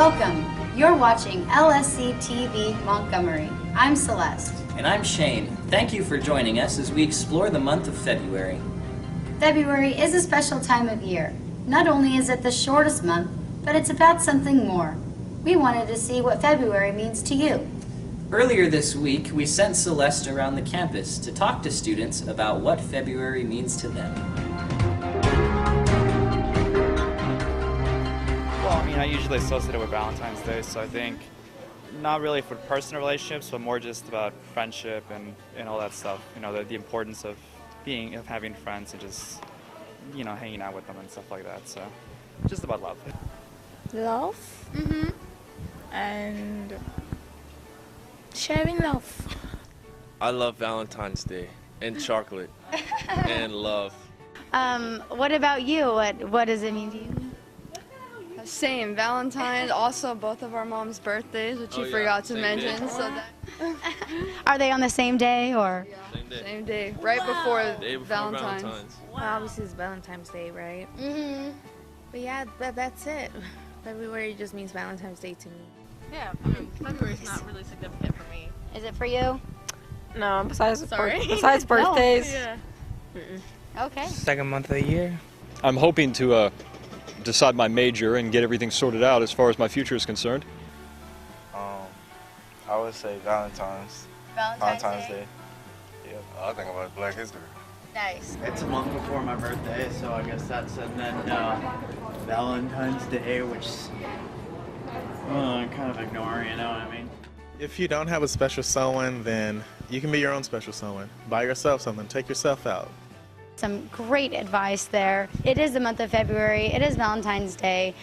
Welcome. You're watching LSC TV Montgomery. I'm Celeste. And I'm Shane. Thank you for joining us as we explore the month of February. February is a special time of year. Not only is it the shortest month, but it's about something more. We wanted to see what February means to you. Earlier this week, we sent Celeste around the campus to talk to students about what February means to them. Well, I mean, I usually associate it with Valentine's Day, so I think not really for personal relationships, but more just about friendship and all that stuff. You know, the importance of having friends and just, you know, hanging out with them and stuff like that. So, just about love. Love. And sharing love. I love Valentine's Day and chocolate and love. What about you? What does it mean to you? Same. Valentine's, also both of our mom's birthdays, which you forgot to mention. So that Are they on the same day or? same day, right before Valentine's. Well, obviously it's Valentine's Day, right? But yeah, that's it. February just means Valentine's Day to me. Yeah, I mean, February's not really significant for me. Is it for you? No, besides Besides birthdays. Yeah. Okay. Second month of the year. I'm hoping to decide my major and get everything sorted out as far as my future is concerned. I would say Valentine's Day. Yeah. I think about Black History. Nice. It's a month before my birthday, so I guess that's, and then Valentine's Day, which I kind of ignore, you know what I mean? If you don't have a special someone, then you can be your own special someone. Buy yourself something, take yourself out. Some great advice there. It is the month of February. It is Valentine's Day.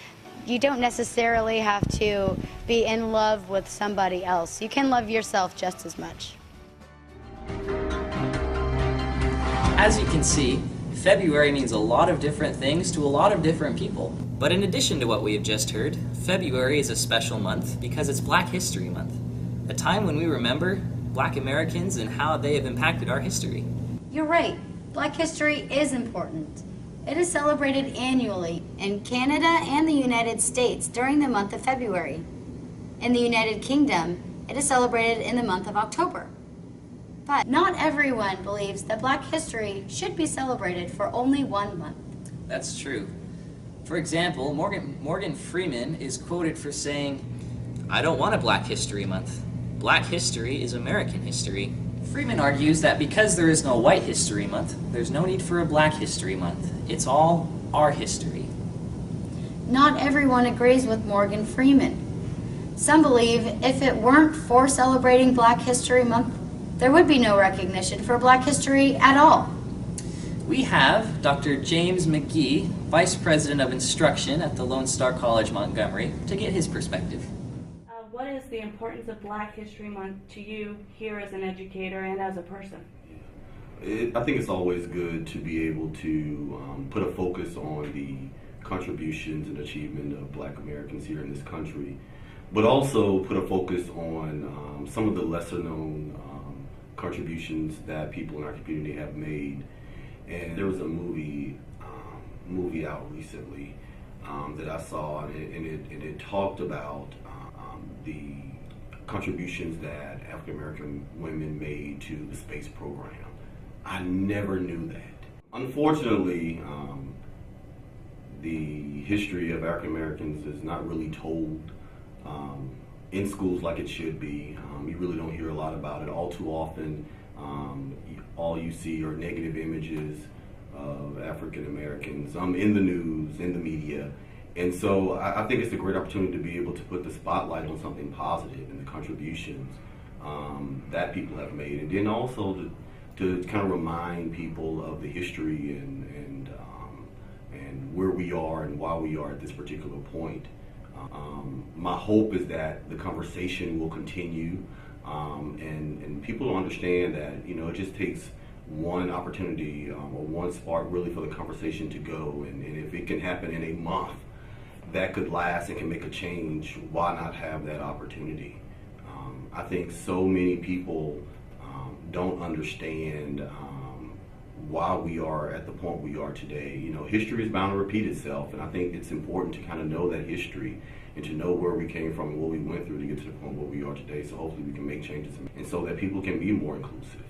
You don't necessarily have to be in love with somebody else. You can love yourself just as much. As you can see, February means a lot of different things to a lot of different people. But in addition to what we have just heard, February is a special month because it's Black History Month, a time when we remember Black Americans and how they have impacted our history. You're right. Black history is important. It is celebrated annually in Canada and the United States during the month of February. In the United Kingdom, it is celebrated in the month of October. But not everyone believes that Black history should be celebrated for only 1 month. That's true. For example, Morgan Freeman is quoted for saying, "I don't want a Black History Month. Black history is American history." Freeman argues that because there is no White History Month, there's no need for a Black History Month. It's all our history. Not everyone agrees with Morgan Freeman. Some believe if it weren't for celebrating Black History Month, there would be no recognition for Black history at all. We have Dr. James McGee, Vice President of Instruction at the Lone Star College Montgomery, to get his perspective. What is the importance of Black History Month to you here as an educator and as a person? I think it's always good to be able to put a focus on the contributions and achievement of Black Americans here in this country, but also put a focus on some of the lesser known contributions that people in our community have made. And there was a movie out recently that I saw, and it talked about the contributions that African American women made to the space program. I never knew that. Unfortunately, the history of African Americans is not really told in schools like it should be. You really don't hear a lot about it. All too often, all you see are negative images of African Americans in the news, in the media. And so I think it's a great opportunity to be able to put the spotlight on something positive and the contributions that people have made, and then also to kind of remind people of the history and where we are and why we are at this particular point. My hope is that the conversation will continue, and people will understand that, you know, it just takes one opportunity or one spark really for the conversation to go, and if it can happen in a month that could last and can make a change, why not have that opportunity? I think so many people don't understand why we are at the point we are today. You know, history is bound to repeat itself, and I think it's important to kind of know that history and to know where we came from and what we went through to get to the point where we are today. So hopefully we can make changes and so that people can be more inclusive.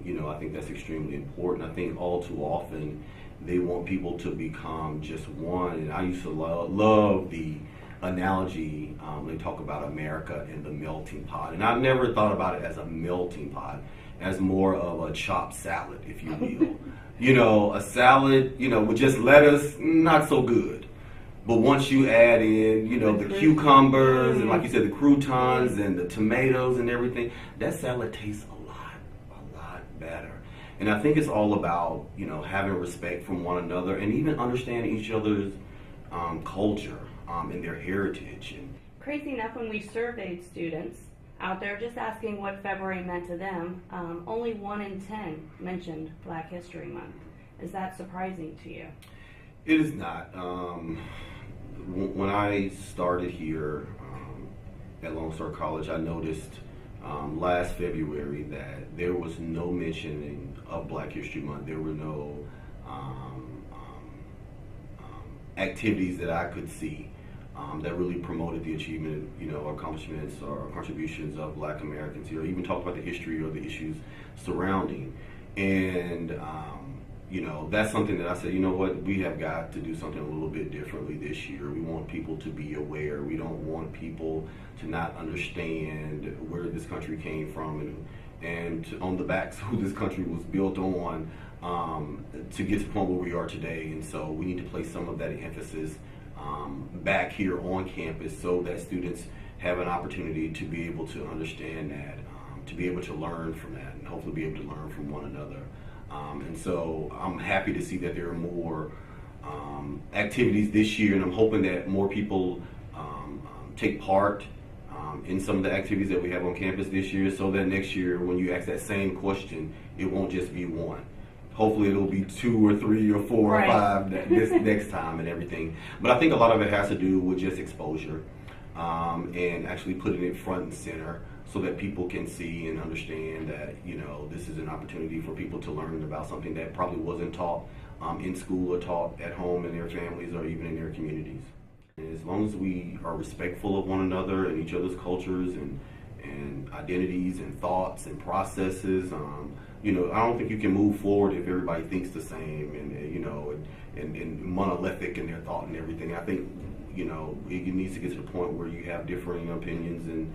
You know, I think that's extremely important. I think all too often they want people to become just one. And I used to love the analogy, they talk about America and the melting pot. And I've never thought about it as a melting pot, as more of a chopped salad, if you will. You know, a salad, you know, with just lettuce, not so good. But once you add in, you know, the cucumbers and, like you said, the croutons and the tomatoes and everything, that salad tastes a lot better. And I think it's all about, you know, having respect from one another and even understanding each other's culture and their heritage. Crazy enough, when we surveyed students out there just asking what February meant to them, only 1 in 10 mentioned Black History Month. Is that surprising to you? It is not. When I started here at Lone Star College, I noticed last February that there was no mentioning of Black History Month. There were no activities that I could see that really promoted the achievement, you know, accomplishments or contributions of Black Americans here, or even talked about the history or the issues surrounding. And you know, that's something that I said, you know what, we have got to do something a little bit differently this year. We want people to be aware. We don't want people to not understand where this country came from and on the backs who this country was built on to get to the point where we are today. And so we need to place some of that emphasis back here on campus so that students have an opportunity to be able to understand that, to be able to learn from that, and hopefully be able to learn from one another. And so I'm happy to see that there are more activities this year, and I'm hoping that more people take part in some of the activities that we have on campus this year, so that next year when you ask that same question, it won't just be one. Hopefully it'll be 2 or 3 or 4 or 5 this next time and everything. But I think a lot of it has to do with just exposure and actually putting it front and center, so that people can see and understand that, you know, this is an opportunity for people to learn about something that probably wasn't taught in school or taught at home in their families or even in their communities. And as long as we are respectful of one another and each other's cultures and identities and thoughts and processes, you know, I don't think you can move forward if everybody thinks the same and you know, and monolithic in their thought and everything. I think, you know, it needs to get to the point where you have differing opinions and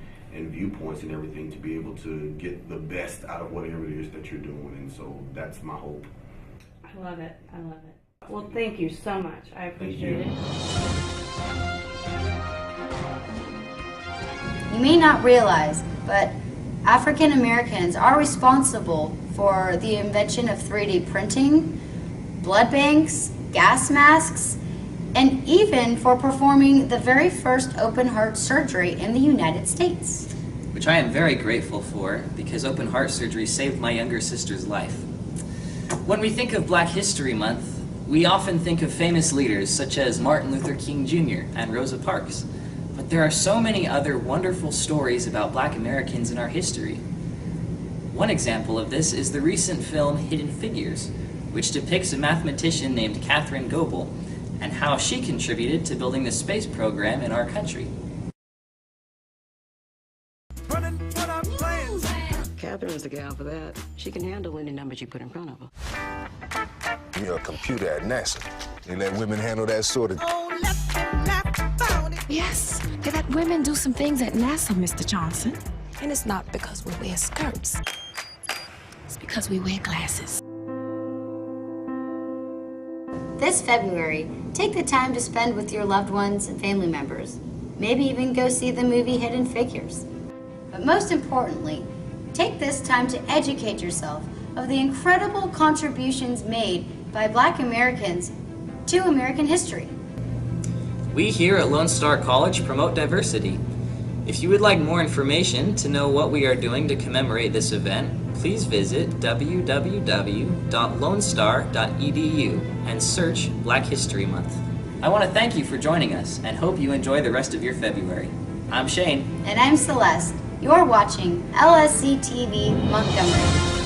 viewpoints and everything to be able to get the best out of whatever it is that you're doing. And so that's my hope. I love it. I love it. Well, thank you so much. I appreciate it. You may not realize, but African Americans are responsible for the invention of 3D printing, blood banks, gas masks, and even for performing the very first open heart surgery in the United States. Which I am very grateful for, because open heart surgery saved my younger sister's life. When we think of Black History Month, we often think of famous leaders such as Martin Luther King Jr. and Rosa Parks. But there are so many other wonderful stories about Black Americans in our history. One example of this is the recent film Hidden Figures, which depicts a mathematician named Catherine Goebel and how she contributed to building the space program in our country. Catherine's the gal for that. She can handle any numbers you put in front of her. You're a computer at NASA. They let women handle that sort of... Yes, they let women do some things at NASA, Mr. Johnson. And it's not because we wear skirts. It's because we wear glasses. This February, take the time to spend with your loved ones and family members. Maybe even go see the movie Hidden Figures. But most importantly, take this time to educate yourself of the incredible contributions made by Black Americans to American history. We here at Lone Star College promote diversity. If you would like more information to know what we are doing to commemorate this event, please visit www.lonestar.edu and search Black History Month. I want to thank you for joining us and hope you enjoy the rest of your February. I'm Shane. And I'm Celeste. You're watching LSC TV Montgomery.